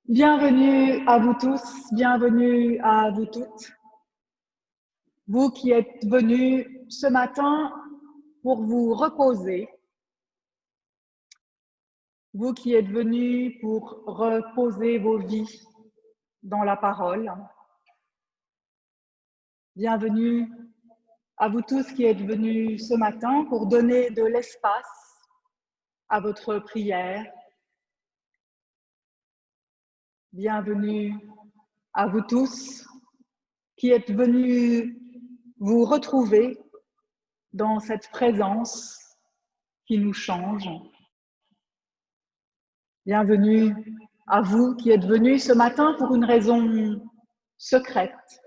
Bienvenue à vous tous, bienvenue à vous toutes. Vous qui êtes venus ce matin pour vous reposer, vous qui êtes venus pour reposer vos vies dans la parole. Bienvenue à vous tous qui êtes venus ce matin pour donner de l'espace à votre prière. Bienvenue à vous tous qui êtes venus vous retrouver dans cette présence qui nous change. Bienvenue à vous qui êtes venus ce matin pour une raison secrète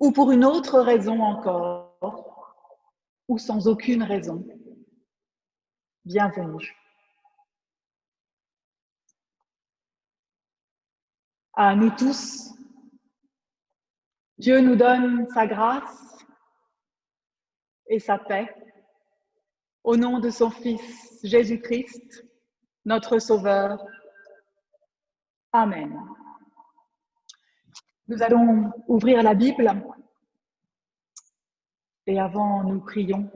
ou pour une autre raison encore ou sans aucune raison. Bienvenue. À nous tous, Dieu nous donne sa grâce et sa paix au nom de son Fils Jésus-Christ, notre Sauveur. Amen. Nous allons ouvrir la Bible et avant nous prions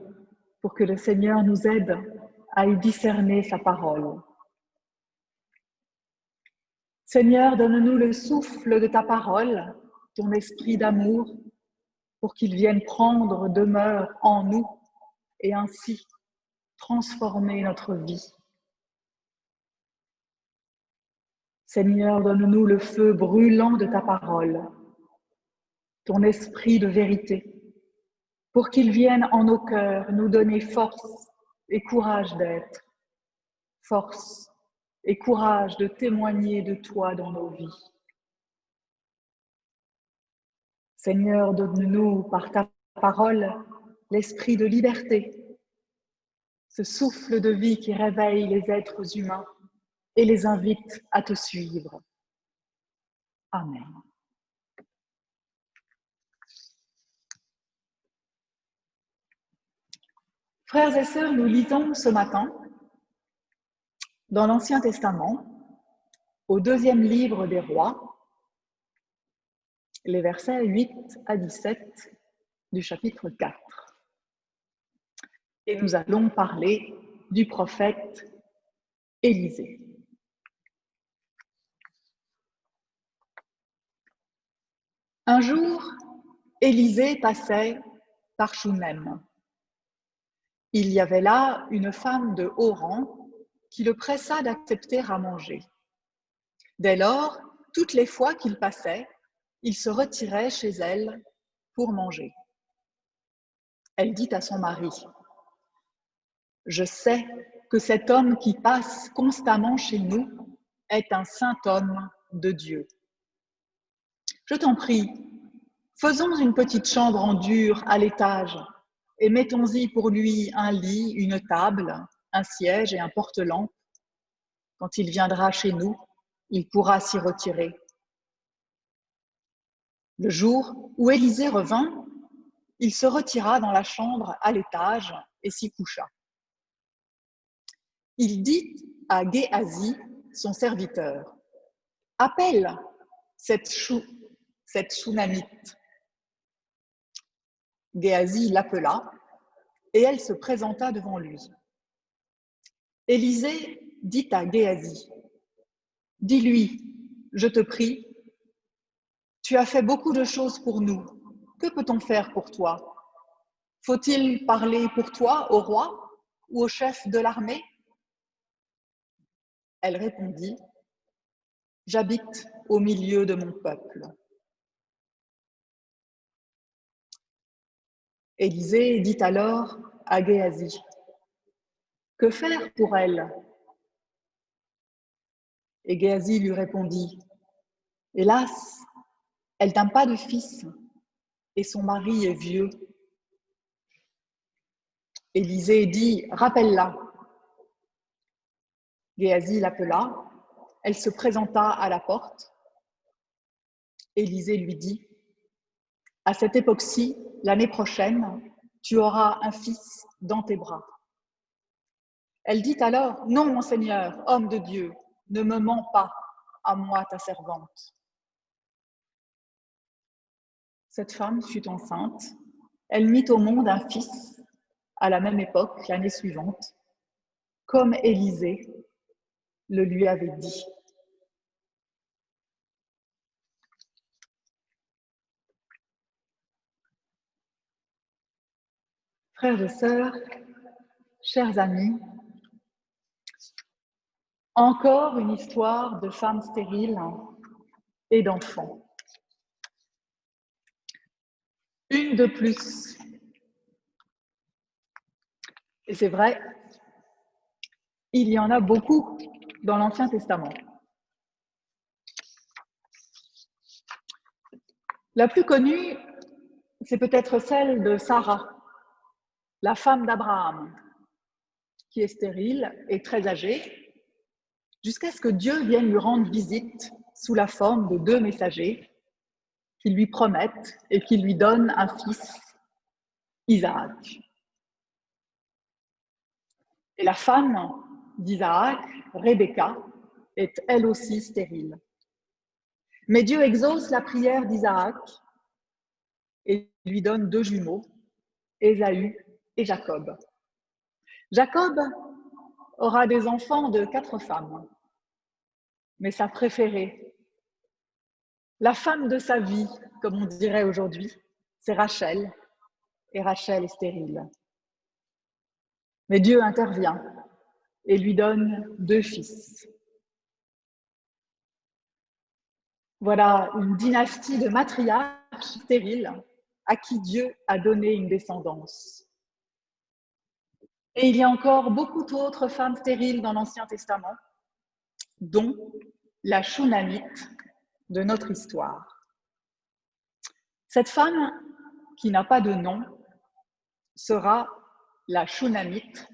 pour que le Seigneur nous aide à y discerner sa parole. Seigneur, donne-nous le souffle de ta parole, ton esprit d'amour, pour qu'il vienne prendre demeure en nous et ainsi transformer notre vie. Seigneur, donne-nous le feu brûlant de ta parole, ton esprit de vérité, pour qu'il vienne en nos cœurs nous donner force et courage d'être, force et courage de témoigner de toi dans nos vies. Seigneur, donne-nous par ta parole l'esprit de liberté, ce souffle de vie qui réveille les êtres humains et les invite à te suivre. Amen. Frères et sœurs, nous lisons ce matin dans l'Ancien Testament, au 2e livre des Rois, les versets 8 à 17 du chapitre 4. Et nous allons parler du prophète Élisée. Un jour, Élisée passait par Chounem. Il y avait là une femme de haut rang qui le pressa d'accepter à manger. Dès lors, toutes les fois qu'il passait, il se retirait chez elle pour manger. Elle dit à son mari : « Je sais que cet homme qui passe constamment chez nous est un saint homme de Dieu. Je t'en prie, faisons une petite chambre en dur à l'étage et mettons-y pour lui un lit, une table, un siège et un porte-lampe. Quand il viendra chez nous, il pourra s'y retirer. » Le jour où Élisée revint, il se retira dans la chambre à l'étage et s'y coucha. Il dit à Géasi, son serviteur : « Appelle cette Shunammite. » Géasi l'appela et elle se présenta devant lui. Élisée dit à Géasi : « Dis-lui, je te prie, tu as fait beaucoup de choses pour nous. Que peut-on faire pour toi ? Faut-il parler pour toi au roi ou au chef de l'armée ? » Elle répondit : « J'habite au milieu de mon peuple. » Élisée dit alors à Géasi : « Que faire pour elle ? » Et Géasi lui répondit : « Hélas, elle n'a pas de fils et son mari est vieux. » Élisée dit : « Rappelle-la. » Géasi l'appela, elle se présenta à la porte. Élisée lui dit : « À cette époque-ci, l'année prochaine, tu auras un fils dans tes bras. » Elle dit alors : « Non, mon Seigneur, homme de Dieu, ne me mens pas, à moi ta servante. » Cette femme fut enceinte. Elle mit au monde un fils à la même époque, l'année suivante, comme Élisée le lui avait dit. Frères et sœurs, chers amis, encore une histoire de femmes stériles et d'enfants. Une de plus. Et c'est vrai, il y en a beaucoup dans l'Ancien Testament. La plus connue, c'est peut-être celle de Sarah, la femme d'Abraham, qui est stérile et très âgée, jusqu'à ce que Dieu vienne lui rendre visite sous la forme de 2 messagers qui lui promettent et qui lui donnent un fils, Isaac. Et la femme d'Isaac, Rebecca, est elle aussi stérile. Mais Dieu exauce la prière d'Isaac et lui donne 2 jumeaux, Ésaü et Jacob. Jacob aura des enfants de 4 femmes, mais sa préférée, la femme de sa vie, comme on dirait aujourd'hui, c'est Rachel, et Rachel est stérile. Mais Dieu intervient et lui donne 2 fils. Voilà une dynastie de matriarches stériles à qui Dieu a donné une descendance. Et il y a encore beaucoup d'autres femmes stériles dans l'Ancien Testament, dont la Shunamite de notre histoire. Cette femme, qui n'a pas de nom, sera la Shunamite,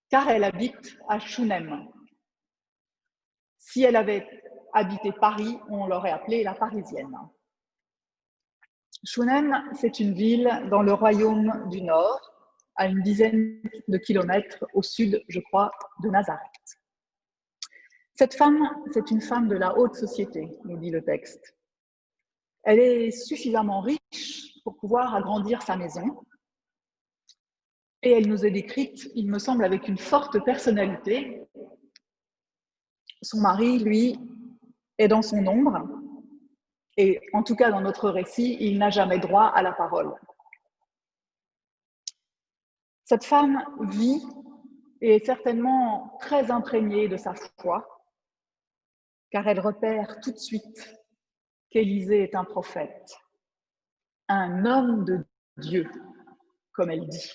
car elle habite à Shunem. Si elle avait habité Paris, on l'aurait appelée la Parisienne. Shunem, c'est une ville dans le royaume du Nord, à une dizaine de kilomètres au sud, je crois, de Nazareth. Cette femme, c'est une femme de la haute société, nous dit le texte. Elle est suffisamment riche pour pouvoir agrandir sa maison, et elle nous est décrite, il me semble, avec une forte personnalité. Son mari, lui, est dans son ombre, et en tout cas dans notre récit, il n'a jamais droit à la parole. Cette femme vit et est certainement très imprégnée de sa foi, car elle repère tout de suite qu'Élisée est un prophète, un homme de Dieu, comme elle dit.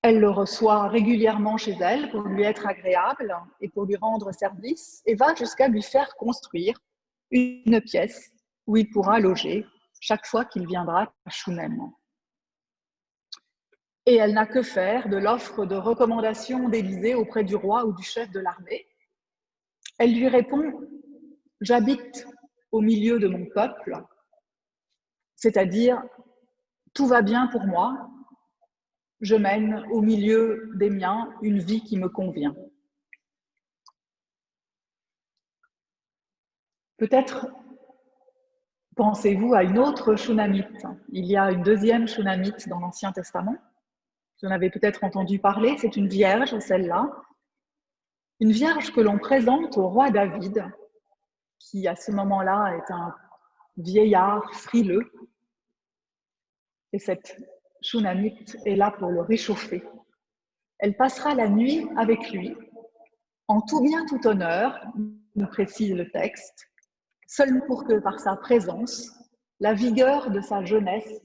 Elle le reçoit régulièrement chez elle pour lui être agréable et pour lui rendre service, et va jusqu'à lui faire construire une pièce où il pourra loger chaque fois qu'il viendra à Shunem. Et elle n'a que faire de l'offre de recommandation d'Élisée auprès du roi ou du chef de l'armée. Elle lui répond « J'habite au milieu de mon peuple », c'est-à-dire « Tout va bien pour moi, je mène au milieu des miens une vie qui me convient ». Peut-être pensez-vous à une autre Shunamite. Il y a une deuxième Shunamite dans l'Ancien Testament. Vous en avez peut-être entendu parler, c'est une vierge, celle-là. Une vierge que l'on présente au roi David, qui à ce moment-là est un vieillard frileux. Et cette Shunamite est là pour le réchauffer. Elle passera la nuit avec lui, en tout bien, tout honneur, nous précise le texte, seulement pour que par sa présence, la vigueur de sa jeunesse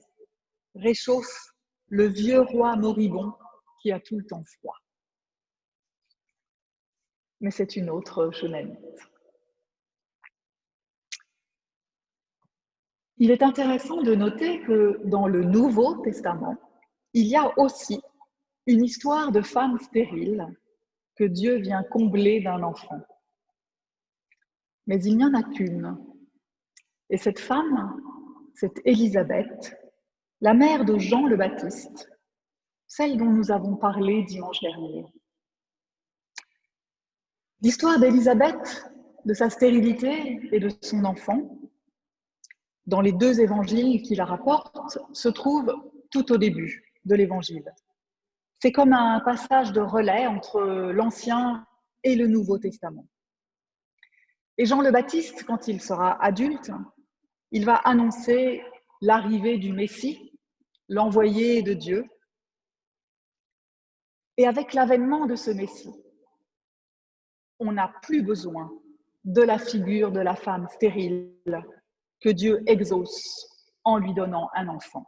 réchauffe le vieux roi moribond qui a tout le temps froid. Mais c'est une autre Shunamite. Il est intéressant de noter que dans le Nouveau Testament, il y a aussi une histoire de femme stérile que Dieu vient combler d'un enfant. Mais il n'y en a qu'une. Et cette femme, c'est Élisabeth, la mère de Jean le Baptiste, celle dont nous avons parlé dimanche dernier. L'histoire d'Élisabeth, de sa stérilité et de son enfant, dans les deux évangiles qui la rapportent, se trouve tout au début de l'évangile. C'est comme un passage de relais entre l'Ancien et le Nouveau Testament. Et Jean le Baptiste, quand il sera adulte, il va annoncer l'arrivée du Messie, l'envoyé de Dieu. Et avec l'avènement de ce Messie, on n'a plus besoin de la figure de la femme stérile que Dieu exauce en lui donnant un enfant.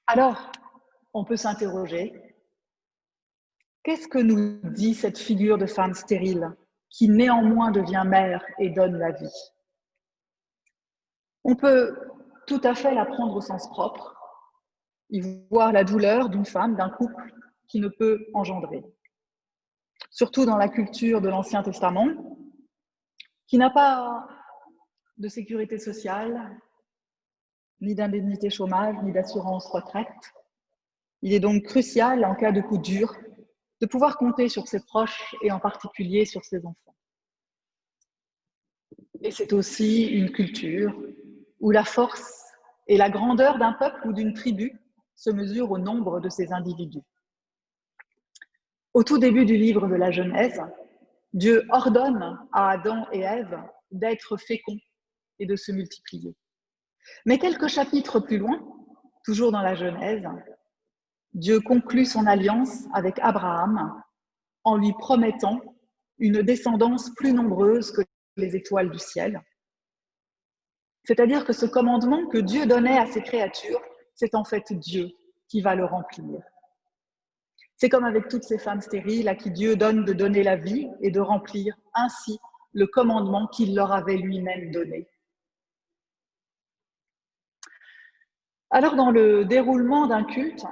Alors, on peut s'interroger, qu'est-ce que nous dit cette figure de femme stérile qui néanmoins devient mère et donne la vie? On peut tout à fait la prendre au sens propre, y voir la douleur d'une femme, d'un couple qui ne peut engendrer. Surtout dans la culture de l'Ancien Testament, qui n'a pas de sécurité sociale, ni d'indemnité chômage, ni d'assurance retraite. Il est donc crucial, en cas de coup dur, de pouvoir compter sur ses proches et en particulier sur ses enfants. Et c'est aussi une culture où la force et la grandeur d'un peuple ou d'une tribu se mesurent au nombre de ses individus. Au tout début du livre de la Genèse, Dieu ordonne à Adam et Ève d'être féconds et de se multiplier. Mais quelques chapitres plus loin, toujours dans la Genèse, Dieu conclut son alliance avec Abraham en lui promettant une descendance plus nombreuse que les étoiles du ciel. C'est-à-dire que ce commandement que Dieu donnait à ses créatures, c'est en fait Dieu qui va le remplir. C'est comme avec toutes ces femmes stériles à qui Dieu donne de donner la vie et de remplir ainsi le commandement qu'il leur avait lui-même donné. Alors, dans le déroulement d'un culte,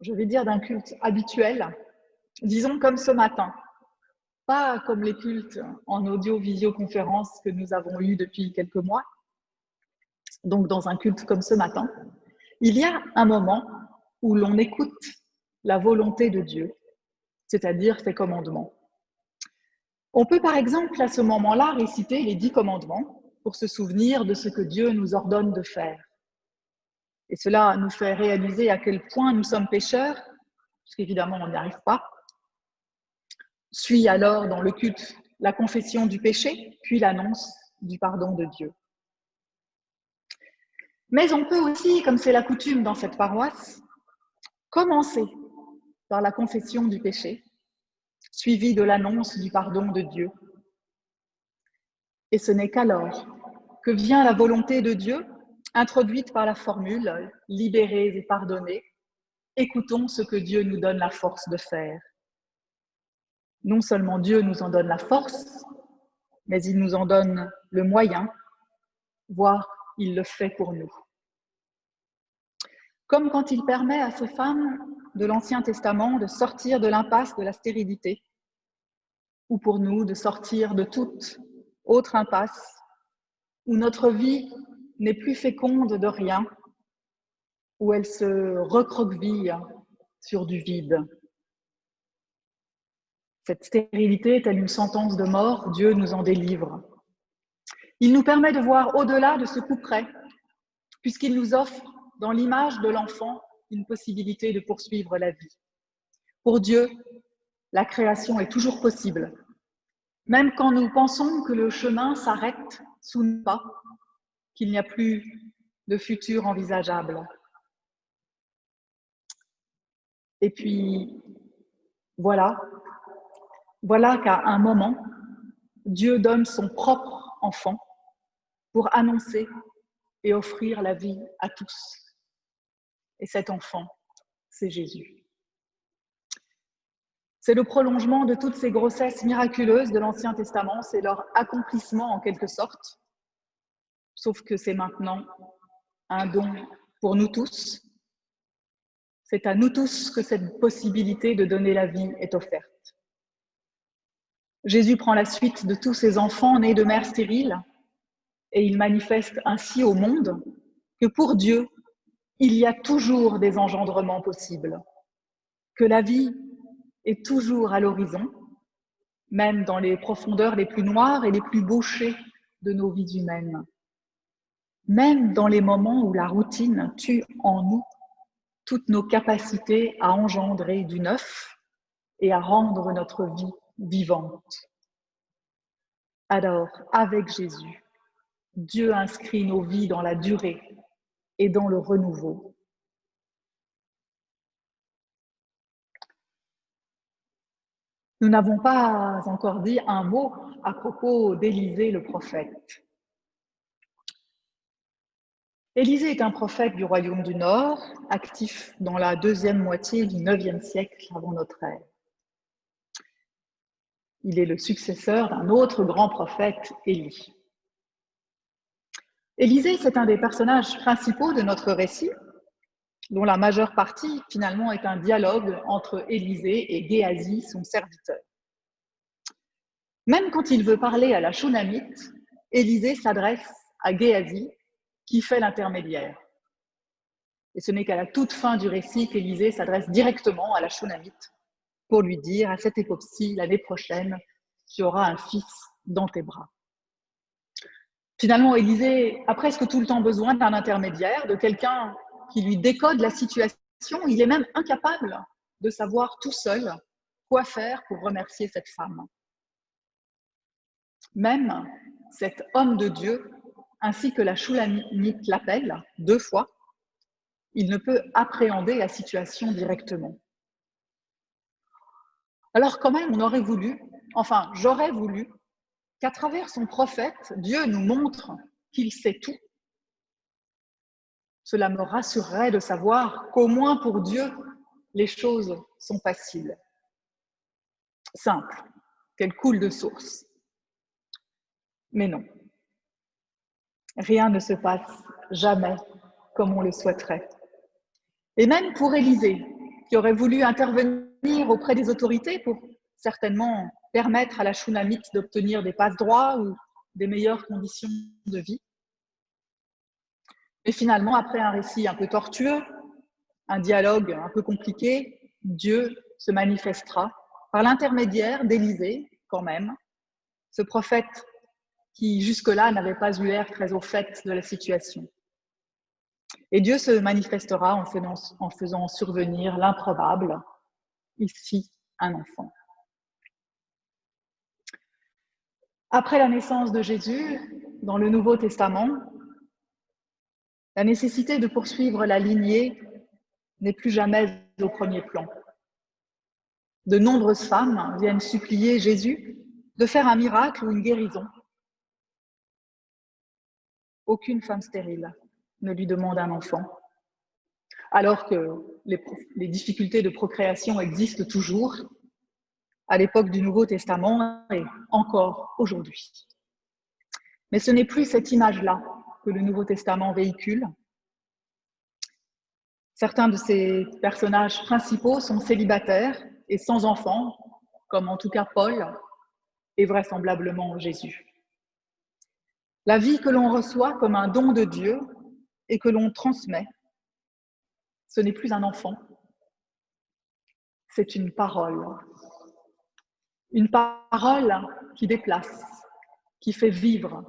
je vais dire d'un culte habituel, disons comme ce matin, pas comme les cultes en audio-visioconférence que nous avons eus depuis quelques mois, donc dans un culte comme ce matin, il y a un moment où l'on écoute la volonté de Dieu, c'est-à-dire ses commandements. On peut par exemple à ce moment-là réciter les 10 commandements pour se souvenir de ce que Dieu nous ordonne de faire. Et cela nous fait réaliser à quel point nous sommes pécheurs, puisqu'évidemment on n'y arrive pas. Suit alors dans le culte la confession du péché, puis l'annonce du pardon de Dieu. Mais on peut aussi, comme c'est la coutume dans cette paroisse, commencer par la confession du péché, suivie de l'annonce du pardon de Dieu. Et ce n'est qu'alors que vient la volonté de Dieu, introduite par la formule « libérés et pardonnés », écoutons ce que Dieu nous donne la force de faire. Non seulement Dieu nous en donne la force, mais il nous en donne le moyen, voire il le fait pour nous. Comme quand il permet à ces femmes de l'Ancien Testament de sortir de l'impasse de la stérilité, ou pour nous de sortir de toute autre impasse, où notre vie n'est plus féconde de rien, où elle se recroqueville sur du vide. Cette stérilité, telle une sentence de mort, Dieu nous en délivre. Il nous permet de voir au-delà de ce couperet, puisqu'il nous offre, dans l'image de l'enfant, une possibilité de poursuivre la vie. Pour Dieu, la création est toujours possible, même quand nous pensons que le chemin s'arrête sous nos pas, qu'il n'y a plus de futur envisageable. Et puis, voilà qu'à un moment, Dieu donne son propre enfant pour annoncer et offrir la vie à tous. Et cet enfant, c'est Jésus. C'est le prolongement de toutes ces grossesses miraculeuses de l'Ancien Testament, c'est leur accomplissement en quelque sorte, sauf que c'est maintenant un don pour nous tous. C'est à nous tous que cette possibilité de donner la vie est offerte. Jésus prend la suite de tous ces enfants nés de mères stériles et il manifeste ainsi au monde que pour Dieu, il y a toujours des engendrements possibles, que la vie est toujours à l'horizon, même dans les profondeurs les plus noires et les plus bouchées de nos vies humaines. Même dans les moments où la routine tue en nous toutes nos capacités à engendrer du neuf et à rendre notre vie vivante. Alors, avec Jésus, Dieu inscrit nos vies dans la durée et dans le renouveau. Nous n'avons pas encore dit un mot à propos d'Élisée le prophète. Élisée est un prophète du royaume du Nord, actif dans la deuxième moitié du IXe siècle avant notre ère. Il est le successeur d'un autre grand prophète, Élie. Élisée, c'est un des personnages principaux de notre récit, dont la majeure partie, finalement, est un dialogue entre Élisée et Géasi, son serviteur. Même quand il veut parler à la Shunamite, Élisée s'adresse à Géasi, qui fait l'intermédiaire. Et ce n'est qu'à la toute fin du récit qu'Élisée s'adresse directement à la Shunamite pour lui dire, à cette époque-ci, l'année prochaine, tu auras un fils dans tes bras. Finalement, Élisée a presque tout le temps besoin d'un intermédiaire, de quelqu'un qui lui décode la situation. Il est même incapable de savoir tout seul quoi faire pour remercier cette femme. Même cet homme de Dieu, ainsi que la Shulamite l'appelle 2 fois, il ne peut appréhender la situation directement. Alors quand même, j'aurais voulu qu'à travers son prophète, Dieu nous montre qu'il sait tout. Cela me rassurerait de savoir qu'au moins pour Dieu, les choses sont faciles, simples, qu'elles coulent de source. Mais non, rien ne se passe jamais comme on le souhaiterait. Et même pour Élisée, qui aurait voulu intervenir auprès des autorités pour certainement permettre à la Shunamite d'obtenir des passe-droits ou des meilleures conditions de vie. Mais finalement, après un récit un peu tortueux, un dialogue un peu compliqué, Dieu se manifestera par l'intermédiaire d'Élisée, quand même, ce prophète qui jusque-là n'avait pas eu l'air très au fait de la situation. Et Dieu se manifestera en faisant survenir l'improbable, ici un enfant. Après la naissance de Jésus, dans le Nouveau Testament, la nécessité de poursuivre la lignée n'est plus jamais au premier plan. De nombreuses femmes viennent supplier Jésus de faire un miracle ou une guérison. Aucune femme stérile ne lui demande un enfant, alors que les difficultés de procréation existent toujours à l'époque du Nouveau Testament et encore aujourd'hui. Mais ce n'est plus cette image-là que le Nouveau Testament véhicule. Certains de ces personnages principaux sont célibataires et sans enfants, comme en tout cas Paul et vraisemblablement Jésus. La vie que l'on reçoit comme un don de Dieu et que l'on transmet, ce n'est plus un enfant, c'est une parole. Une parole qui déplace, qui fait vivre.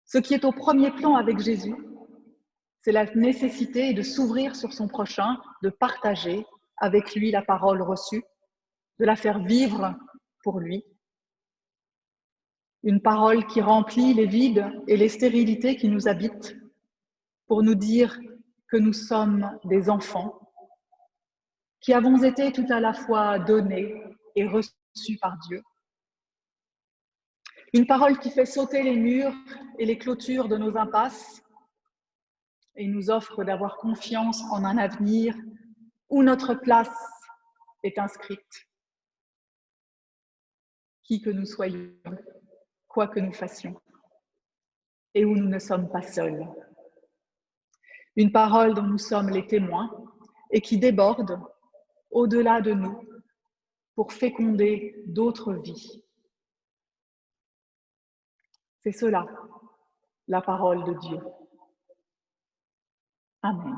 Ce qui est au premier plan avec Jésus, c'est la nécessité de s'ouvrir sur son prochain, de partager avec lui la parole reçue, de la faire vivre pour lui. Une parole qui remplit les vides et les stérilités qui nous habitent pour nous dire que nous sommes des enfants qui avons été tout à la fois donnés et reçus par Dieu. Une parole qui fait sauter les murs et les clôtures de nos impasses et nous offre d'avoir confiance en un avenir où notre place est inscrite. Qui que nous soyons, quoi que nous fassions, et où nous ne sommes pas seuls. Une parole dont nous sommes les témoins et qui déborde au-delà de nous pour féconder d'autres vies. C'est cela, la parole de Dieu. Amen.